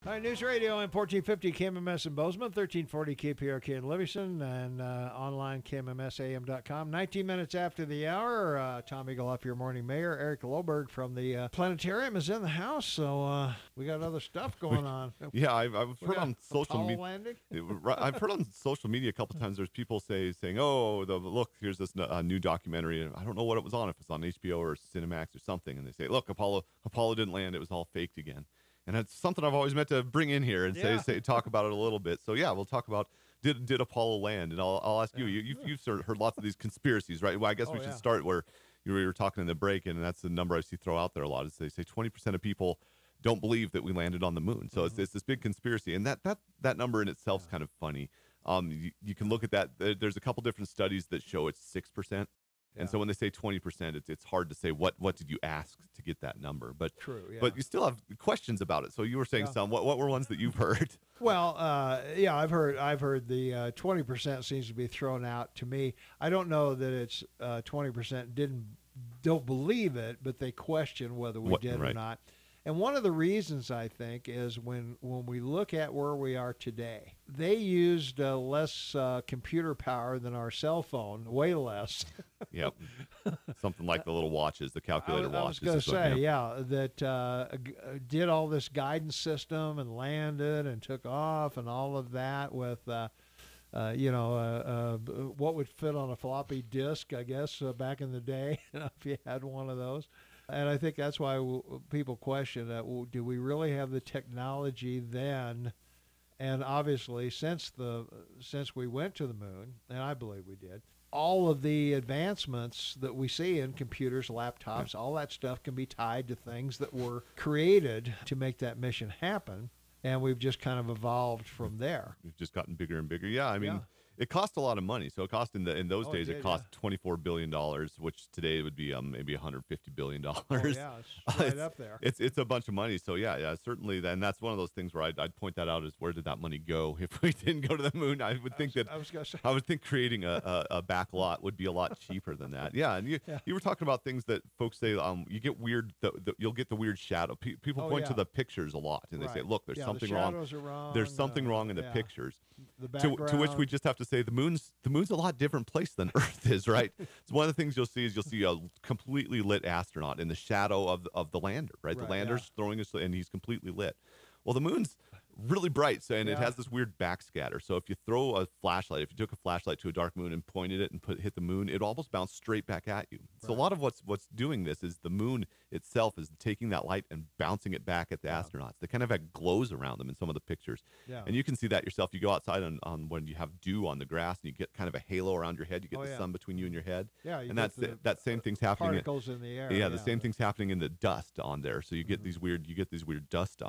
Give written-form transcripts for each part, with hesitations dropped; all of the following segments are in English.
All right, News Radio and 1450 KMMS in Bozeman, 1340 KPRK in Livingston, and online KMMSAM.com. 19 minutes after the hour, Tom Eaglehoff, your morning mayor. Eric Loberg from the planetarium is in the house, so we got other stuff going on. Yeah, I've heard on social media. Landing? I've heard on social media a couple times. There's people saying, "Oh, look, here's this new documentary." I don't know what it was on, if it's on HBO or Cinemax or something, and they say, "Look, Apollo didn't land; it was all faked again." And that's something I've always meant to bring in here and say talk about it a little bit. So yeah, we'll talk about did Apollo land, and I'll ask you. You've heard lots of these conspiracies, right? Well, I guess we should start where you were talking in the break, and that's the number I see throw out there a lot. Is they say 20% of people don't believe that we landed on the moon. So it's this big conspiracy, and that number in itself is kind of funny. You can look at that. There's a couple different studies that show it's 6%. And so when they say 20%, it's hard to say what did you ask to get that number. But true, yeah. But you still have questions about it. So you were saying some. What were ones that you've heard? Well, I've heard the 20% seems to be thrown out to me. I don't know that it's 20% don't believe it, but they question whether we did or not. And one of the reasons, I think, is when we look at where we are today, they used less computer power than our cell phone, way less. Yep. Something like the little watches, the calculator watches. I was going to say, that did all this guidance system and landed and took off and all of that with, what would fit on a floppy disk, I guess, back in the day, if you had one of those. And I think that's why people question that. Well, do we really have the technology then? And obviously, since we went to the moon, and I believe we did, all of the advancements that we see in computers, laptops, all that stuff can be tied to things that were created to make that mission happen. And we've just kind of evolved from there. We've just gotten bigger and bigger. Yeah, I mean, it cost a lot of money. So it cost in those days, it cost $24 billion, which today would be maybe $150 billion. Oh, yeah, it's right up there. It's a bunch of money. So yeah, certainly. And that's one of those things where I'd point that out, is where did that money go if we didn't go to the moon? I would think creating a back lot would be a lot cheaper than that. Yeah, and you were talking about things that folks say you get weird. You'll get the weird shadow. People point to the pictures a lot, and they say, look, there's something wrong. Are wrong. There's something wrong in the pictures. The background. To which we just have to say the moon's a lot different place than Earth is, right? So one of the things you'll see a completely lit astronaut in the shadow of the lander, right? The lander's throwing us, and he's completely lit. Well, the moon's really bright, and it has this weird backscatter. So if you throw a flashlight, if you took a flashlight to a dark moon and pointed it and hit the moon, it almost bounced straight back at you. So a lot of what's doing this is the moon itself is taking that light and bouncing it back at the astronauts. They kind of have glows around them in some of the pictures. Yeah. And you can see that yourself. You go outside on when you have dew on the grass and you get kind of a halo around your head. You get the sun between you and your head. Yeah, and that same thing's happening. Particles in the air. Yeah, the same thing's happening in the dust on there. So you get these weird dust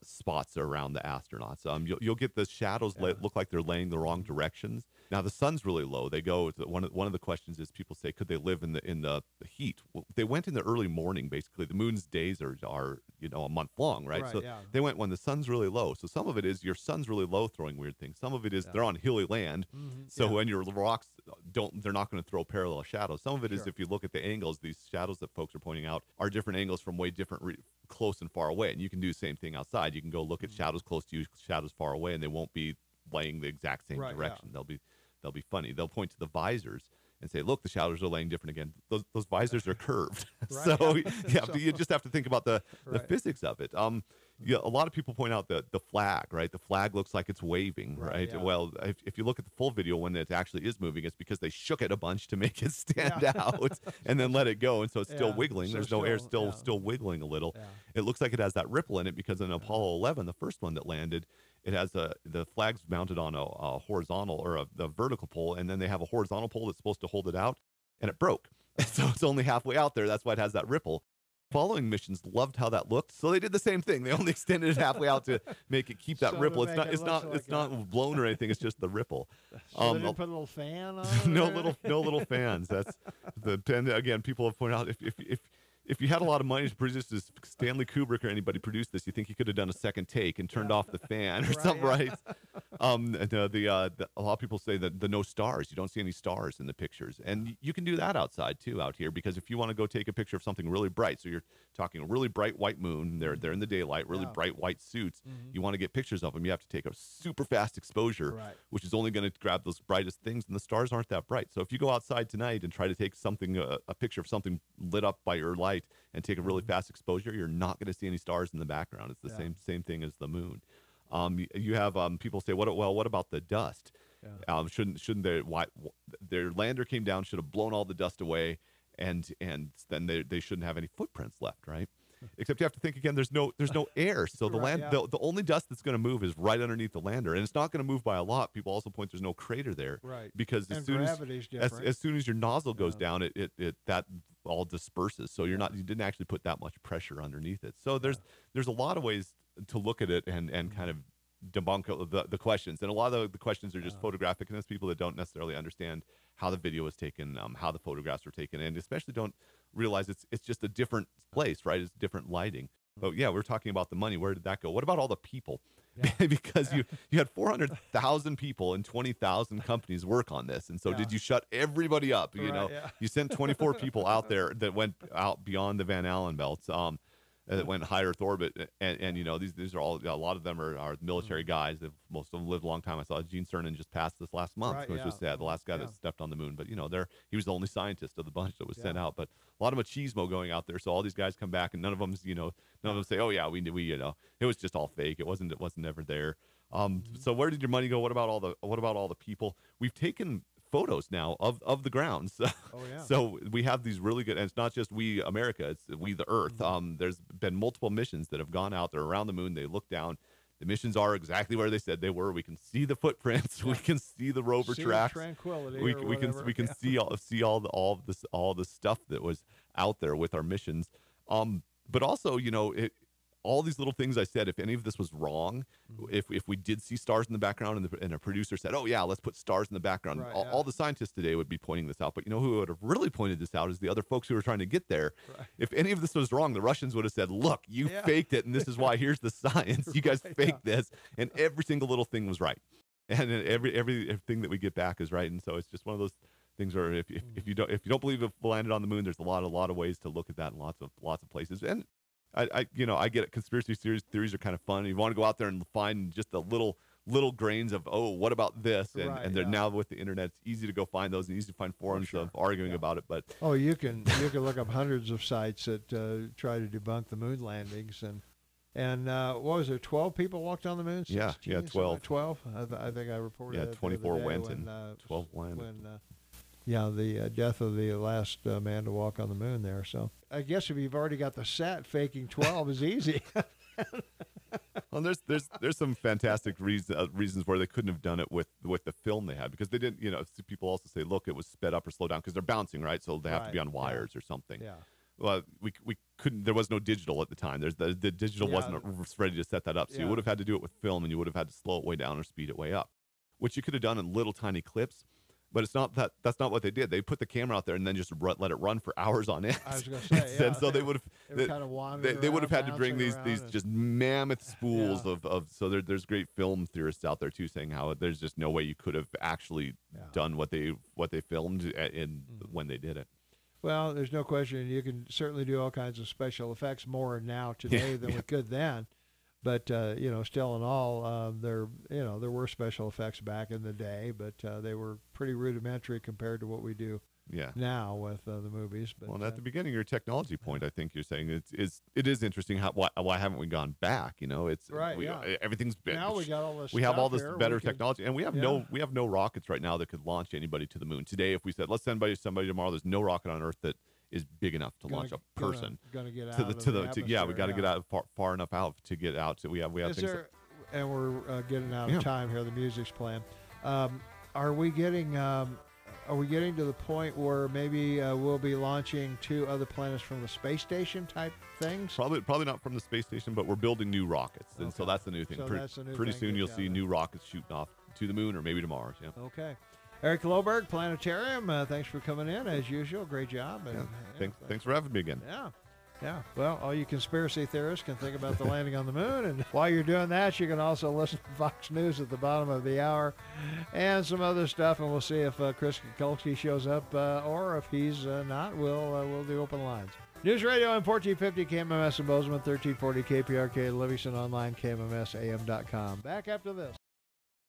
spots around the astronauts. You'll get the shadows look like they're laying the wrong directions. Now the sun's really low. They go one of the questions is, people say, could they live in the heat? Well, they went in the early morning. Basically, the moon's days are a month long, right? So they went when the sun's really low. So some of it is your sun's really low, throwing weird things. Some of it is they're on hilly land, so when your rocks they're not going to throw parallel shadows. Some of it is, if you look at the angles, these shadows that folks are pointing out are different angles from way different close and far away. And you can do the same thing outside. You can go look at shadows close to you, shadows far away, and they won't be laying the exact same direction. They'll be funny. They'll point to the visors and say, look, the shadows are laying different again. Those visors are curved. So you just have to think about the physics of it. A lot of people point out the flag, right? The flag looks like it's waving, right? Yeah. Well, if you look at the full video when it actually is moving, it's because they shook it a bunch to make it stand out and then let it go. And so it's still wiggling. So there's no air, still wiggling a little. Yeah. It looks like it has that ripple in it because in Apollo 11, the first one that landed, it has the flag's mounted on a horizontal or a vertical pole, and then they have a horizontal pole that's supposed to hold it out, and it broke. So it's only halfway out there. That's why it has that ripple. Following missions loved how that looked, so they did the same thing. They only extended it halfway out to make it keep that ripple. It's not blown or anything. It's just the ripple. So they didn't put a little fan on it? No little fans. That's again. People have pointed out if you had a lot of money to produce this, Stanley Kubrick or anybody produced this, you think he could have done a second take and turned off the fan or something, right? A lot of people say that the no stars, you don't see any stars in the pictures. And you can do that outside too out here, because if you want to go take a picture of something really bright, so you're talking a really bright white moon, they're in the daylight, really bright white suits, you want to get pictures of them, you have to take a super fast exposure, which is only going to grab those brightest things, and the stars aren't that bright. So if you go outside tonight and try to take something, a picture of something lit up by your light and take a really fast exposure, you're not going to see any stars in the background. It's the same thing as the moon. You have people say, what about the dust? Yeah. Shouldn't their lander came down, should have blown all the dust away, and then they shouldn't have any footprints left, right? Except you have to think again. There's no air, so the only dust that's going to move is right underneath the lander, and it's not going to move by a lot. People also point there's no crater there, right? Because as soon as your nozzle goes down, it that all disperses. So you didn't actually put that much pressure underneath it. So there's a lot of ways to look at it and kind of debunk the questions, and a lot of the questions are just photographic, and it's people that don't necessarily understand how the video was taken, how the photographs were taken, and especially don't realize it's just a different place, right? It's different lighting. But yeah, we're talking about the money. Where did that go? What about all the people? Yeah. Because you had 400,000 people and 20,000 companies work on this, and so did you shut everybody up? You sent 24 people out there that went out beyond the Van Allen belts. That went high Earth orbit, and these are all, a lot of them are military guys. Most of them lived a long time. I saw Gene Cernan just passed this last month, which was sad, the last guy that stepped on the moon. But he was the only scientist of the bunch that was sent out. But a lot of machismo going out there. So all these guys come back, and none of them say, oh yeah, we it was just all fake. It wasn't ever there. So where did your money go? What about all the people? We've taken photos now of the grounds. So we have these really good, and it's not just we America, it's we the Earth. There's been multiple missions that have gone out there around the moon. They look down. The missions are exactly where they said they were. We can see the footprints. We can see the rover tracks. Tranquility. We can see all the stuff that was out there with our missions. But also, all these little things I said, if any of this was wrong, if we did see stars in the background and a producer said, oh yeah, let's put stars in the background, all the scientists today would be pointing this out. But who would have really pointed this out is the other folks who were trying to get there. Right. If any of this was wrong, the Russians would have said, look, you faked it, and this is why. Here's the science. You guys faked this, and every single little thing was right, and everything that we get back is right. And so it's just one of those things where if you don't believe it landed on the moon, there's a lot of ways to look at that in lots of places. And I get it. Conspiracy theories are kind of fun. You want to go out there and find just the little grains of, oh, what about this? And they're now with the internet, it's easy to go find those and easy to find forums of arguing about it. But you can look up hundreds of sites that try to debunk the moon landings, and what was there? 12 people walked on the moon. 16, 12. 12. I think I reported. Yeah, 24 went and 12 landed. The death of the last man to walk on the moon there. So I guess if you've already got the set, faking 12 is easy. Well, there's some fantastic reasons where they couldn't have done it with the film they had, because they didn't. People also say, look, it was sped up or slowed down because they're bouncing, right? So they have to be on wires or something. Yeah. Well, we couldn't. There was no digital at the time. The digital wasn't ready to set that up. So you would have had to do it with film, and you would have had to slow it way down or speed it way up, which you could have done in little tiny clips. But it's not that. That's not what they did. They put the camera out there and then just let it run for hours on end. I was going to say, and so they would have. They would have had to bring these just mammoth spools of. So there's great film theorists out there too saying how there's just no way you could have actually done what they filmed when they did it. Well, there's no question. You can certainly do all kinds of special effects more now today than we could then. But still in all, there were special effects back in the day, but they were pretty rudimentary compared to what we do now with the movies. But, at the beginning of your technology point, I think you're saying it is interesting why haven't we gone back? It's everything's been, now we got all this. We have all this better technology, and we have no rockets right now that could launch anybody to the moon. Today, if we said let's send somebody tomorrow, there's no rocket on Earth that is big enough to launch a person gonna get out to the we got to get out far enough out to get out. So we have things. And we're getting out of time here. The music's playing. Are we getting to the point where maybe we'll be launching to other planets from the space station type things? Probably not from the space station, but we're building new rockets, and so that's the new thing. So pretty soon you'll see new rockets shooting off to the moon or maybe to Mars. Yeah. Okay. Eric Loberg, Planetarium, thanks for coming in, as usual. Great job. And, thanks for having me again. Yeah. Yeah. Well, all you conspiracy theorists can think about the landing on the moon. And while you're doing that, you can also listen to Fox News at the bottom of the hour and some other stuff. And we'll see if Chris Kukulski shows up or if he's not. We'll do open lines. News Radio on 1450 KMMS in Bozeman, 1340 KPRK, Livingston Online, KMMSAM.com. Back after this.